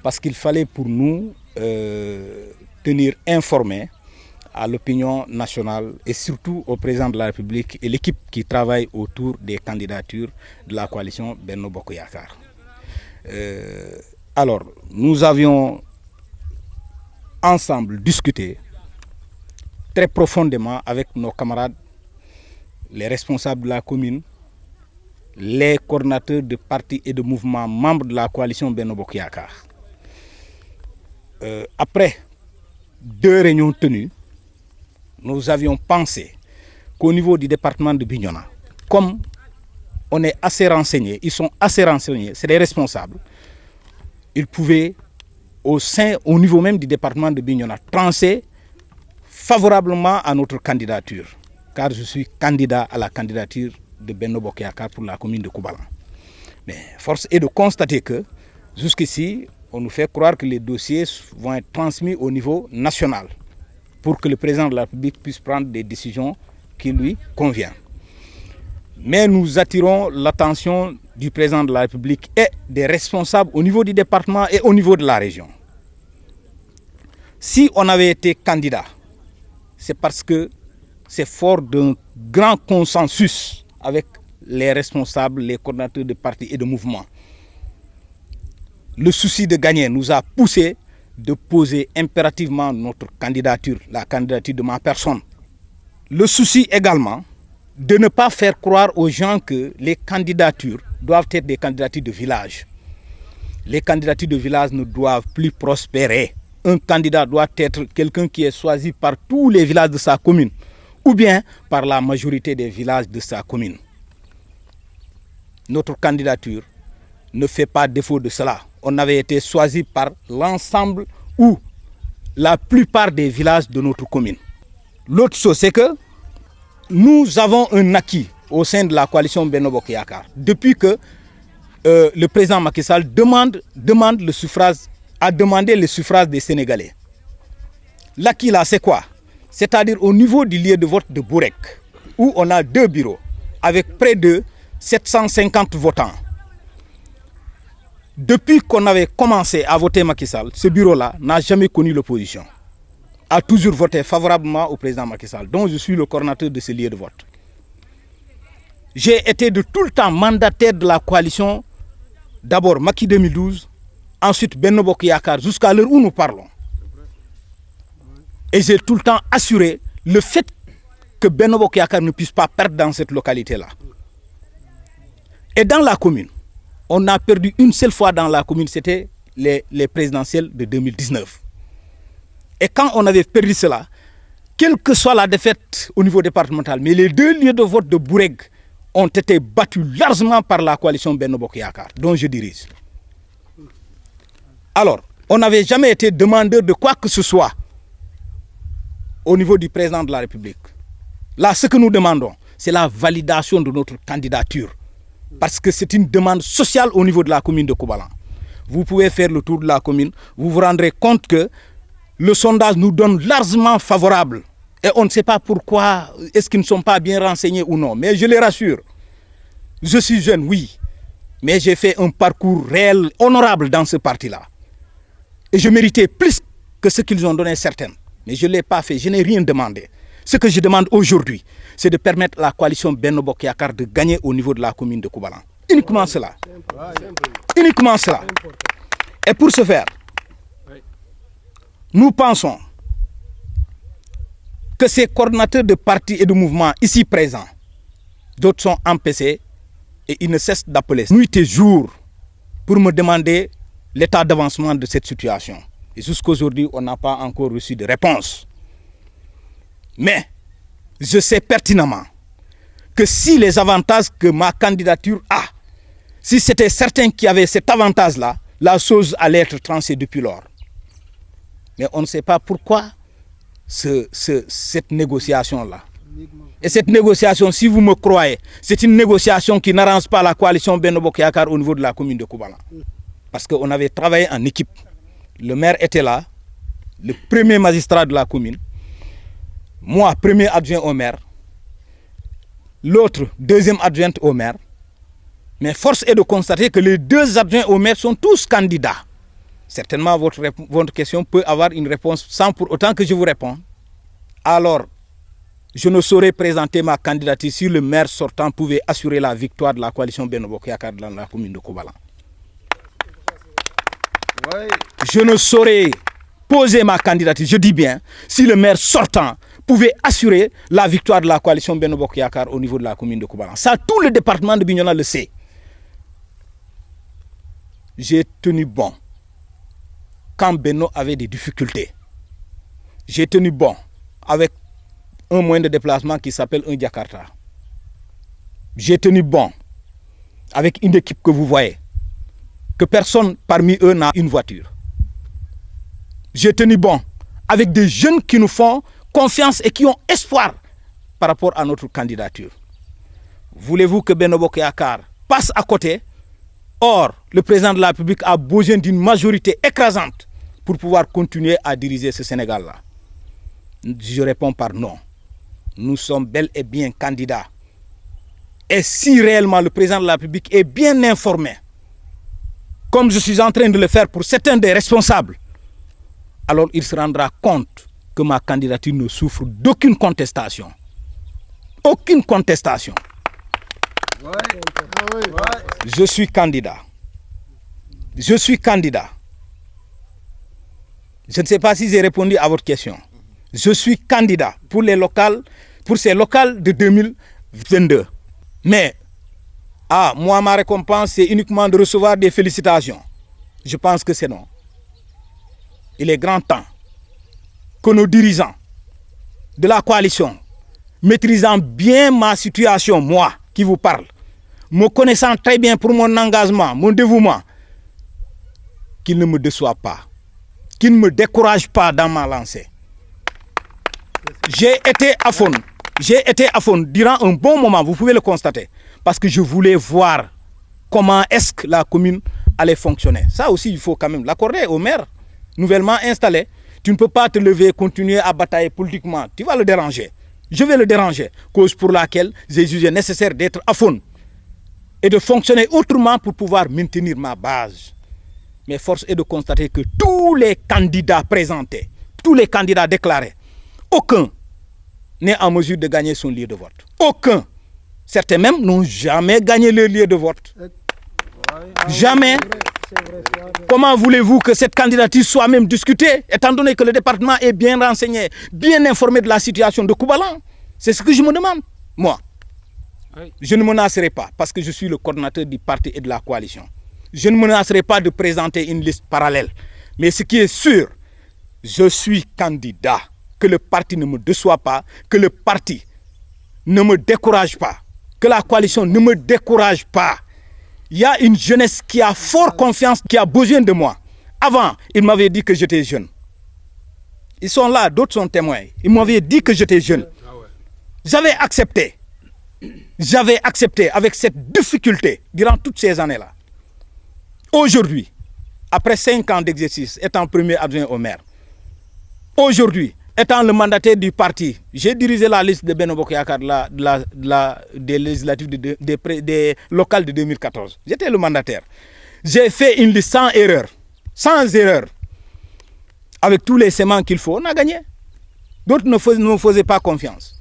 parce qu'il fallait pour nous tenir informés à l'opinion nationale et surtout au président de la République et l'équipe qui travaille autour des candidatures de la coalition Benno Bokk Yakaar. Alors, nous avions ensemble discuté très profondément avec nos camarades, les responsables de la commune, les coordinateurs de partis et de mouvements membres de la coalition Benno Bokk Yakaar. Après 2 réunions tenues, nous avions pensé qu'au niveau du département de Bignona, comme on est assez renseigné, ils sont assez renseignés, c'est des responsables, ils pouvaient au niveau même du département de Bignona trancher favorablement à notre candidature, car je suis candidat à la candidature de Benno Bokk Yakaar pour la commune de Koubalan. Mais force est de constater que jusqu'ici, on nous fait croire que les dossiers vont être transmis au niveau national pour que le président de la République puisse prendre des décisions qui lui conviennent. Mais nous attirons l'attention du président de la République et des responsables au niveau du département et au niveau de la région. Si on avait été candidat, c'est parce que c'est fort d'un grand consensus avec les responsables, les coordinateurs de partis et de mouvements. Le souci de gagner nous a poussé de poser impérativement notre candidature, la candidature de ma personne. Le souci également de ne pas faire croire aux gens que les candidatures doivent être des candidatures de village. Les candidatures de village ne doivent plus prospérer. Un candidat doit être quelqu'un qui est choisi par tous les villages de sa commune ou bien par la majorité des villages de sa commune. Notre candidature ne fait pas défaut de cela. On avait été choisi par l'ensemble ou la plupart des villages de notre commune. L'autre chose, c'est que nous avons un acquis au sein de la coalition Benno Bokk Yakaar depuis que le président Macky Sall a demandé le suffrage des Sénégalais. L'acquis là, c'est quoi? C'est-à-dire au niveau du lieu de vote de Bourek, où on a 2 bureaux avec près de 750 votants. Depuis qu'on avait commencé à voter Macky Sall, ce bureau-là n'a jamais connu l'opposition. A toujours voté favorablement au président Macky Sall, dont je suis le coordinateur de ce lieu de vote. J'ai été de tout le temps mandataire de la coalition, d'abord Macky 2012, ensuite Benno Bokk Yakaar, jusqu'à l'heure où nous parlons. Et j'ai tout le temps assuré le fait que Benno Bokk Yakaar ne puisse pas perdre dans cette localité-là. Et dans la commune, on a perdu une seule fois dans la commune, c'était les présidentielles de 2019. Et quand on avait perdu cela, quelle que soit la défaite au niveau départemental, mais les 2 lieux de vote de Boureg ont été battus largement par la coalition Benno Bokk Yakaar, dont je dirige. Alors, on n'avait jamais été demandeur de quoi que ce soit au niveau du président de la République. Là, ce que nous demandons, c'est la validation de notre candidature. Parce que c'est une demande sociale au niveau de la commune de Koubalan. Vous pouvez faire le tour de la commune, vous vous rendrez compte que le sondage nous donne largement favorable. Et on ne sait pas pourquoi, est-ce qu'ils ne sont pas bien renseignés ou non. Mais je les rassure, je suis jeune, oui, mais j'ai fait un parcours réel, honorable dans ce parti-là. Et je méritais plus que ce qu'ils ont donné certains. Mais je ne l'ai pas fait, je n'ai rien demandé. Ce que je demande aujourd'hui, c'est de permettre à la coalition Benno Bokk Yakaar de gagner au niveau de la commune de Koubalan. Uniquement cela. Uniquement cela. Et pour ce faire, nous pensons que ces coordinateurs de partis et de mouvements ici présents, d'autres sont empêchés et ils ne cessent d'appeler nuit et jour pour me demander l'état d'avancement de cette situation. Et jusqu'à aujourd'hui, on n'a pas encore reçu de réponse. Mais je sais pertinemment que si les avantages que ma candidature a, si c'était certains qui avaient cet avantage-là, la chose allait être tranchée depuis lors. Mais on ne sait pas pourquoi cette négociation-là. Et cette négociation, si vous me croyez, c'est une négociation qui n'arrange pas la coalition Benno Bokk Yakaar au niveau de la commune de Koubalan. Parce qu'on avait travaillé en équipe. Le maire était là, le premier magistrat de la commune, moi, premier adjoint au maire, l'autre, deuxième adjointe au maire. Mais force est de constater que les 2 adjoints au maire sont tous candidats. Certainement, votre question peut avoir une réponse sans pour autant que je vous réponde. Alors, je ne saurais présenter ma candidature si le maire sortant pouvait assurer la victoire de la coalition Benno Bokk Yakaar dans la commune de Koubalan. Je ne saurais poser ma candidature, je dis bien, si le maire sortant pouvait assurer la victoire de la coalition Benno Bokk Yakaar au niveau de la commune de Koubalan. Ça, tout le département de Bignona le sait. J'ai tenu bon quand Benno avait des difficultés. J'ai tenu bon avec un moyen de déplacement qui s'appelle un Jakarta. J'ai tenu bon avec une équipe que vous voyez, que personne parmi eux n'a une voiture. J'ai tenu bon avec des jeunes qui nous font confiance et qui ont espoir par rapport à notre candidature. Voulez-vous que Benno Bokk Yakaar passe à côté? Or, le président de la République a besoin d'une majorité écrasante pour pouvoir continuer à diriger ce Sénégal-là. Je réponds par non. Nous sommes bel et bien candidats. Et si réellement le président de la République est bien informé, comme je suis en train de le faire pour certains des responsables, alors il se rendra compte que ma candidature ne souffre d'aucune contestation. Aucune contestation. Je suis candidat. Je suis candidat. Je ne sais pas si j'ai répondu à votre question. Je suis candidat pour les locales, pour ces locales de 2022. Mais, moi, ma récompense, c'est uniquement de recevoir des félicitations. Je pense que c'est non. Il est grand temps que nos dirigeants de la coalition, maîtrisant bien ma situation, moi qui vous parle, me connaissant très bien pour mon engagement, mon dévouement, qu'ils ne me déçoivent pas, qu'ils ne me découragent pas dans ma lancée. J'ai été à fond durant un bon moment, vous pouvez le constater, parce que je voulais voir comment est-ce que la commune allait fonctionner. Ça aussi, il faut quand même l'accorder au maire nouvellement installé. Tu ne peux pas te lever et continuer à batailler politiquement. Tu vas le déranger. Je vais le déranger. Cause pour laquelle j'ai jugé nécessaire d'être à fond et de fonctionner autrement pour pouvoir maintenir ma base. Mais force est de constater que tous les candidats présentés, tous les candidats déclarés, aucun n'est en mesure de gagner son lieu de vote. Aucun. Certains même n'ont jamais gagné leur lieu de vote. Jamais. Comment voulez-vous que cette candidature soit même discutée, étant donné que le département est bien renseigné, bien informé de la situation de Koubalan? C'est ce que je me demande, moi. Je ne menacerai pas, parce que je suis le coordinateur du parti et de la coalition. Je ne menacerai pas de présenter une liste parallèle. Mais ce qui est sûr, je suis candidat. Que le parti ne me déçoit pas, que le parti ne me décourage pas, que la coalition ne me décourage pas. Il y a une jeunesse qui a fort confiance, qui a besoin de moi. Avant, ils m'avaient dit que j'étais jeune. Ils sont là, d'autres sont témoins. Ils m'avaient dit que j'étais jeune. J'avais accepté. J'avais accepté avec cette difficulté durant toutes ces années-là. Aujourd'hui, après 5 ans d'exercice, étant premier adjoint au maire, aujourd'hui, étant le mandataire du parti, j'ai dirigé la liste de Benno Bokk Yakaar des législatives des locales de 2014. J'étais le mandataire. J'ai fait une liste sans erreur. Sans erreur. Avec tous les séments qu'il faut, on a gagné. D'autres ne me faisaient pas confiance.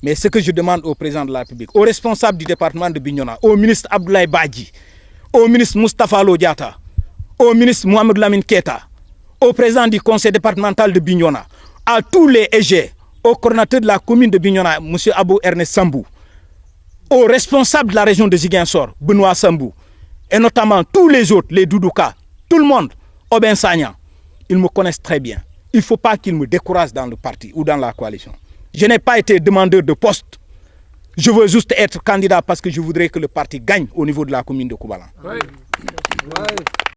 Mais ce que je demande au président de la République, aux responsables du département de Bignona, au ministre Abdoulaye Badji, au ministre Moustapha Lo Diatta, au ministre Mohamed Lamine Keita, au président du conseil départemental de Bignona, à tous les EG, au coordinateur de la commune de Bignona, M. Abou Ernest Sambou, aux responsables de la région de Ziguinchor, Benoît Sambou, et notamment tous les autres, les Doudouka, tout le monde, Oben Sagnan, ils me connaissent très bien. Il ne faut pas qu'ils me découragent dans le parti ou dans la coalition. Je n'ai pas été demandeur de poste. Je veux juste être candidat parce que je voudrais que le parti gagne au niveau de la commune de Koubalan.